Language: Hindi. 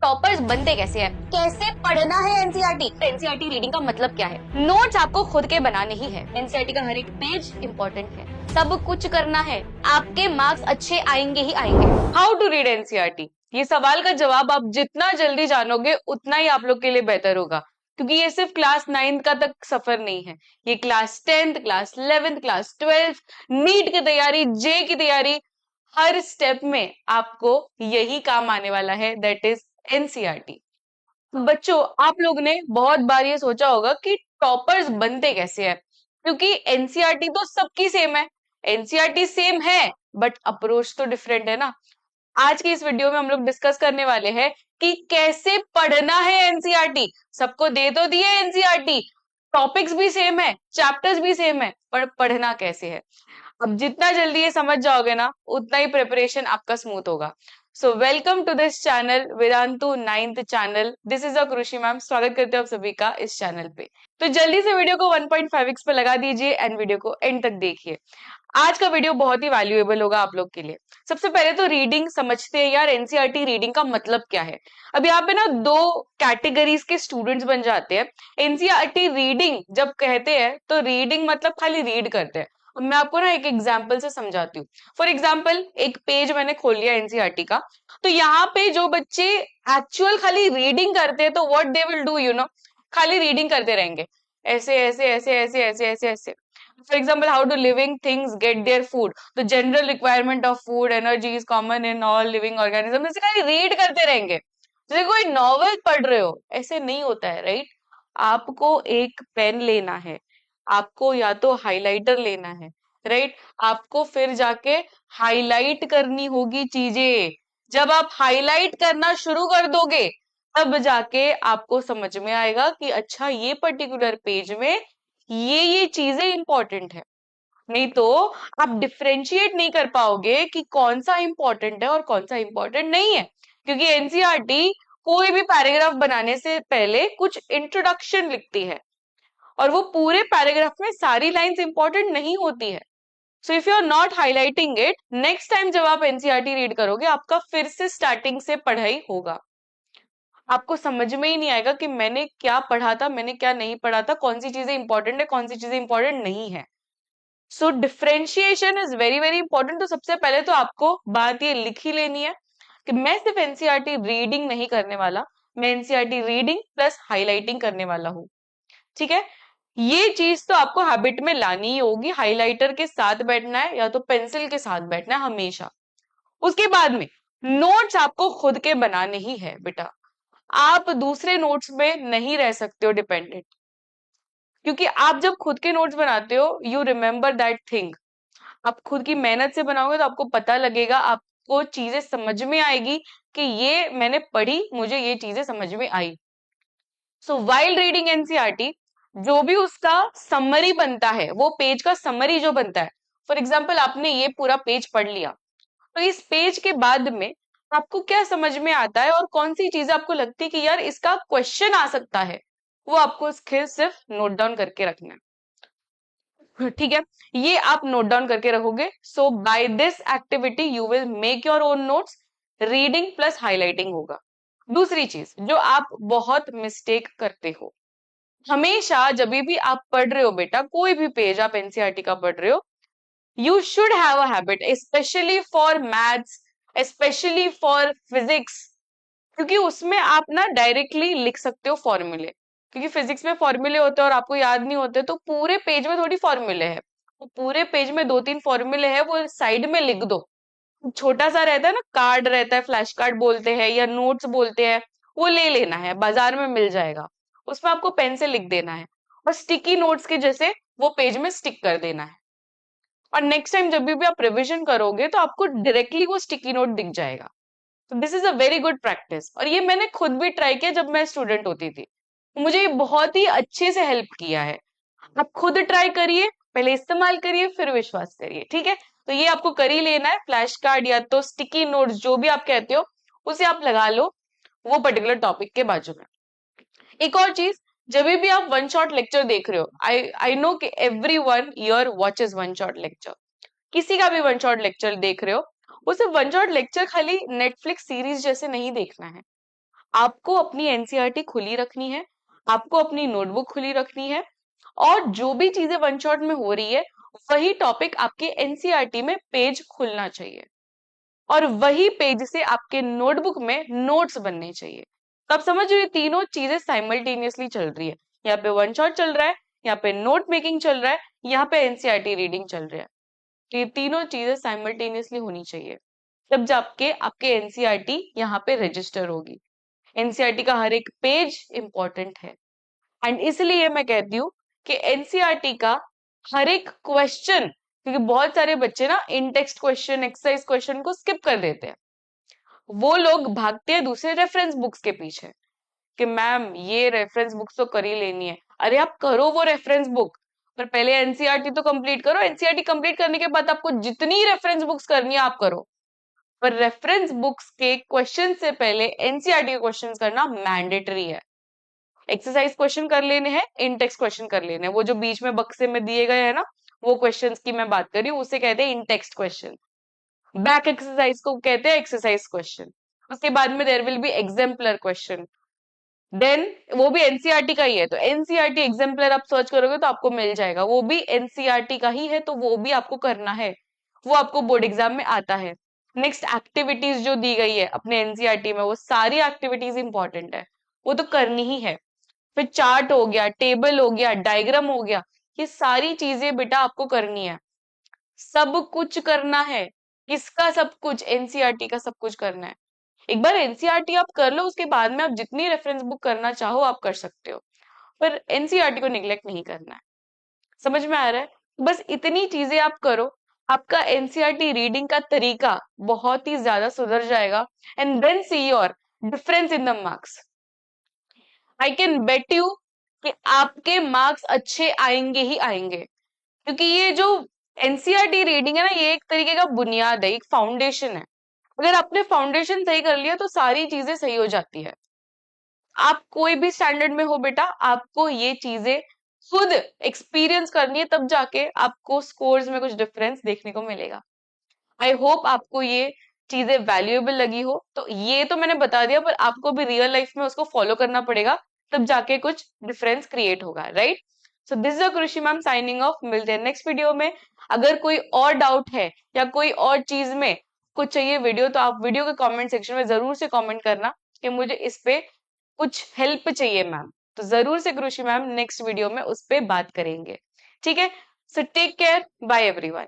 टॉपर्स बनते कैसे हैं, कैसे पढ़ना है एनसीईआरटी, एनसीईआरटी रीडिंग का मतलब क्या है। नोट्स आपको खुद के बनाने ही है। एनसीईआरटी का हर एक पेज इंपॉर्टेंट है, सब कुछ करना है, आपके मार्क्स अच्छे आएंगे ही आएंगे। हाउ टू रीड एनसीईआरटी, ये सवाल का जवाब आप जितना जल्दी जानोगे उतना ही आप लोग के लिए बेहतर होगा, क्योंकि ये सिर्फ क्लास 9th का तक सफर नहीं है, ये class 10th, class 11th, class 12th, NEET की तैयारी, जे की तैयारी, हर स्टेप में आपको यही काम आने वाला है, दैट इज एनसीईआरटी। बच्चों, आप लोग ने बहुत बार ये सोचा होगा कि टॉपर्स बनते कैसे हैं, क्योंकि एनसीईआरटी तो सबकी सेम है। एनसीईआरटी सेम है बट अप्रोच तो डिफरेंट है ना। आज की इस वीडियो में हम लोग डिस्कस करने वाले हैं कि कैसे पढ़ना है एनसीईआरटी। सबको दे तो दिए एनसीईआरटी, टॉपिक्स भी सेम है, चैप्टर्स भी सेम है, पर पढ़ना कैसे है। अब जितना जल्दी ये समझ जाओगे ना, उतना ही प्रिपरेशन आपका स्मूथ होगा। So welcome to this channel, Vedantu 9th channel. This is a Krishi ma'am, स्वागत करते हो आप सभी का इस चैनल पे। तो जल्दी से वीडियो को 1.5x पे लगा दीजिए एंड वीडियो को एंड तक देखिए। आज का वीडियो बहुत ही वैल्यूएबल होगा आप लोग के लिए। सबसे पहले तो रीडिंग समझते हैं यार, एनसीईआरटी रीडिंग का मतलब क्या है। अब यहाँ पे ना दो कैटेगरीज के स्टूडेंट्स बन जाते हैं। एनसीईआरटी रीडिंग जब कहते हैं तो रीडिंग मतलब खाली रीड करते हैं। अब मैं आपको ना एक एग्जाम्पल से समझाती हूँ। फॉर एग्जाम्पल, एक पेज मैंने खोल लिया एनसीईआरटी का, तो यहाँ पे जो बच्चे एक्चुअल खाली रीडिंग करते हैं तो व्हाट दे विल डू, खाली रीडिंग करते रहेंगे, ऐसे ऐसे ऐसे ऐसे ऐसे ऐसे ऐसे। For example, how do living things get their food, तो general requirement of food energy is common in all living organism, ऐसे खाली रीड करते रहेंगे जैसे कोई नॉवेल पढ़ रहे हो। ऐसे नहीं होता है, राइट। आपको एक पेन लेना है, आपको या तो हाइलाइटर लेना है, राइट। आपको फिर जाके हाईलाइट करनी होगी चीजें। जब आप हाईलाइट करना शुरू कर दोगे तब जाके आपको समझ में आएगा कि अच्छा ये पर्टिकुलर पेज में ये चीजें इंपॉर्टेंट है। नहीं तो आप डिफरेंशिएट नहीं कर पाओगे कि कौन सा इंपॉर्टेंट है और कौन सा इंपॉर्टेंट नहीं है, क्योंकि एनसीईआरटी कोई भी पैराग्राफ बनाने से पहले कुछ इंट्रोडक्शन लिखती है और वो पूरे पैराग्राफ में सारी लाइंस इंपॉर्टेंट नहीं होती है। So if you are not highlighting it, next time जब आप एनसीईआरटी रीड करोगे आपका फिर से स्टार्टिंग से पढ़ाई होगा। आपको समझ में ही नहीं आएगा कि मैंने क्या पढ़ा था, मैंने क्या नहीं पढ़ा था, कौन सी चीजें इंपॉर्टेंट है, कौन सी चीजें इंपॉर्टेंट नहीं है। So differentiation is very very important. तो सबसे पहले तो आपको बात ये लिख ही लेनी है कि मैं सिर्फ एनसीईआरटी रीडिंग नहीं करने वाला, मैं एनसीईआरटी रीडिंग प्लस हाईलाइटिंग करने वाला हूँ। ठीक है, ये चीज तो आपको हैबिट में लानी ही होगी। हाइलाइटर के साथ बैठना है या तो पेंसिल के साथ बैठना है हमेशा। उसके बाद में नोट्स आपको खुद के बनाने ही है बेटा। आप दूसरे नोट्स में नहीं रह सकते हो डिपेंडेंट, क्योंकि आप जब खुद के नोट्स बनाते हो यू रिमेम्बर दैट थिंग। आप खुद की मेहनत से बनाओगे तो आपको पता लगेगा, आपको चीजें समझ में आएगी कि ये मैंने पढ़ी, मुझे ये चीजें समझ में आई। सो वाइल रीडिंग एनसीईआरटी, जो भी उसका समरी बनता है, वो पेज का समरी जो बनता है, फॉर एग्जाम्पल आपने ये पूरा पेज पढ़ लिया, तो इस पेज के बाद में आपको क्या समझ में आता है और कौन सी चीजें आपको लगती है कि यार इसका क्वेश्चन आ सकता है, वो आपको सिर्फ नोट डाउन करके रखना है। ठीक है, ये आप नोट डाउन करके रखोगे। So by this activity you will make your own notes. Reading plus highlighting होगा। दूसरी चीज जो आप बहुत मिस्टेक करते हो, हमेशा जब भी आप पढ़ रहे हो बेटा, कोई भी पेज आप एनसीईआरटी का पढ़ रहे हो, you should have a habit, specially for maths, specially for physics, क्योंकि उसमें आप ना डायरेक्टली लिख सकते हो फॉर्मूले। क्योंकि फिजिक्स में फॉर्मूले होते हैं और आपको याद नहीं होते, तो पूरे पेज में थोड़ी फॉर्मूले हैं, तो पूरे पेज में 2-3 फॉर्मूले हैं, वो साइड में लिख दो। छोटा सा रहता है ना, कार्ड रहता है, फ्लैश कार्ड बोलते हैं या नोट्स बोलते हैं, वो ले लेना है, बाजार में मिल जाएगा। उसमें आपको पेन से लिख देना है और स्टिकी नोट्स के जैसे वो पेज में स्टिक कर देना है। और नेक्स्ट टाइम जब भी आप रिविजन करोगे तो आपको डायरेक्टली वो स्टिकी नोट दिख जाएगा। तो this is a very good practice, और ये मैंने खुद भी ट्राई किया जब मैं स्टूडेंट होती थी, मुझे ये बहुत ही अच्छे से हेल्प किया है। आप खुद ट्राई करिए, पहले इस्तेमाल करिए फिर विश्वास करिए। ठीक है, तो ये आपको कर ही लेना है। फ्लैश कार्ड या तो स्टिकी नोट्स जो भी आप कहते हो, उसे आप लगा लो वो पर्टिकुलर टॉपिक के बाजू में। एक और चीज, जब भी आप वन शॉट लेक्चर देख रहे हो, आई आई नो कि every one year watches one shot lecture. किसी का भी वन शॉट लेक्चर देख रहे हो, वो सिर्फ वन शॉट लेक्चर खाली नेटफ्लिक्स सीरीज जैसे नहीं देखना है। आपको अपनी एनसीईआरटी खुली रखनी है, आपको अपनी नोटबुक खुली रखनी है, और जो भी चीजें वन शॉट में हो रही है वही टॉपिक आपके एनसीईआरटी में पेज खुलना चाहिए, और वही पेज से आपके नोटबुक में नोट्स बनने चाहिए। तो आप समझ रहे हो, ये तीनों चीजें साइमल्टेनियसली चल रही है। यहाँ पे वन शॉट चल रहा है, यहाँ पे नोट मेकिंग चल रहा है, यहाँ पे एनसीईआरटी रीडिंग चल रहा है। तो ये तीनों चीजें साइमल्टेनियसली होनी चाहिए, तब जाके आपके एनसीईआरटी यहाँ पे रजिस्टर होगी। एनसीईआरटी का हर एक पेज इंपॉर्टेंट है, एंड इसलिए मैं कहती हूँ कि एनसीईआरटी का हर एक क्वेश्चन, क्योंकि बहुत सारे बच्चे ना इन टेक्स्ट क्वेश्चन, एक्सरसाइज क्वेश्चन को स्किप कर देते हैं, वो लोग भागते हैं दूसरे रेफरेंस बुक्स के पीछे कि मैम ये रेफरेंस बुक्स तो कर ही लेनी है। अरे आप करो वो रेफरेंस बुक, पर पहले एनसीईआरटी तो कंप्लीट करो। एनसीईआरटी कंप्लीट करने के बाद आपको जितनी रेफरेंस बुक्स करनी है आप करो, पर रेफरेंस बुक्स के क्वेश्चन से पहले एनसीईआरटी के क्वेश्चन करना मैंडेटरी है। एक्सरसाइज क्वेश्चन कर लेने हैं, इन टेक्स्ट क्वेश्चन कर लेने हैं, वो जो बीच में बक्से में दिए गए हैं ना, वो क्वेश्चंस की मैं बात कर रही हूँ, उसे कहते हैं in text question. Back exercise को कहते हैं एक्सरसाइज क्वेश्चन। उसके बाद में there will be exemplar question, then वो भी एनसीईआरटी का ही है, तो एनसीईआरटी एग्जाम्पलर आप सर्च करोगे तो आपको मिल जाएगा, वो भी एनसीईआरटी का ही है, तो वो भी आपको करना है, वो आपको बोर्ड एग्जाम में आता है। नेक्स्ट एक्टिविटीज जो दी गई है अपने एनसीईआरटी में, वो सारी एक्टिविटीज इंपॉर्टेंट है, वो तो करनी ही है। फिर चार्ट हो गया, टेबल हो गया, डायग्राम हो गया, ये सारी चीजें बेटा आपको करनी है, सब कुछ करना है। किसका सब कुछ? एनसीईआरटी का सब कुछ करना है। एक बार एनसीईआरटी आप कर लो, उसके बाद में आप जितनी रेफरेंस बुक करना चाहो आप कर सकते हो, पर एनसीईआरटी को निग्लेक्ट नहीं करना है। समझ में आ रहा है? बस इतनी चीजें आप करो, आपका एनसीईआरटी रीडिंग का तरीका बहुत ही ज्यादा सुधर जाएगा, and then see your difference in the marks. I can bet you कि आपके मार्क्स अच्छे आएंगे ही आएंगे, क्योंकि ये जो एनसीईआरटी रीडिंग है ना, ये एक तरीके का बुनियाद है, एक फाउंडेशन है। अगर आपने फाउंडेशन सही कर लिया तो सारी चीजें सही हो जाती है। आप कोई भी स्टैंडर्ड में हो बेटा, आपको ये चीजें खुद एक्सपीरियंस करनी है, तब जाके आपको स्कोर्स में कुछ डिफरेंस देखने को मिलेगा। आई होप आपको ये चीजें वैल्यूएबल लगी हो। तो ये तो मैंने बता दिया, पर आपको भी रियल लाइफ में उसको फॉलो करना पड़ेगा, तब जाके कुछ डिफरेंस क्रिएट होगा, राइट? सो दिस इज कृषि मैम साइनिंग ऑफ। मिलते हैं नेक्स्ट वीडियो में। अगर कोई और डाउट है या कोई और चीज में कुछ चाहिए वीडियो, तो आप वीडियो के कमेंट सेक्शन में जरूर से कमेंट करना कि मुझे इस पे कुछ हेल्प चाहिए मैम, तो जरूर से कृषि मैम नेक्स्ट वीडियो में उस पे बात करेंगे। ठीक है? So take care, bye everyone.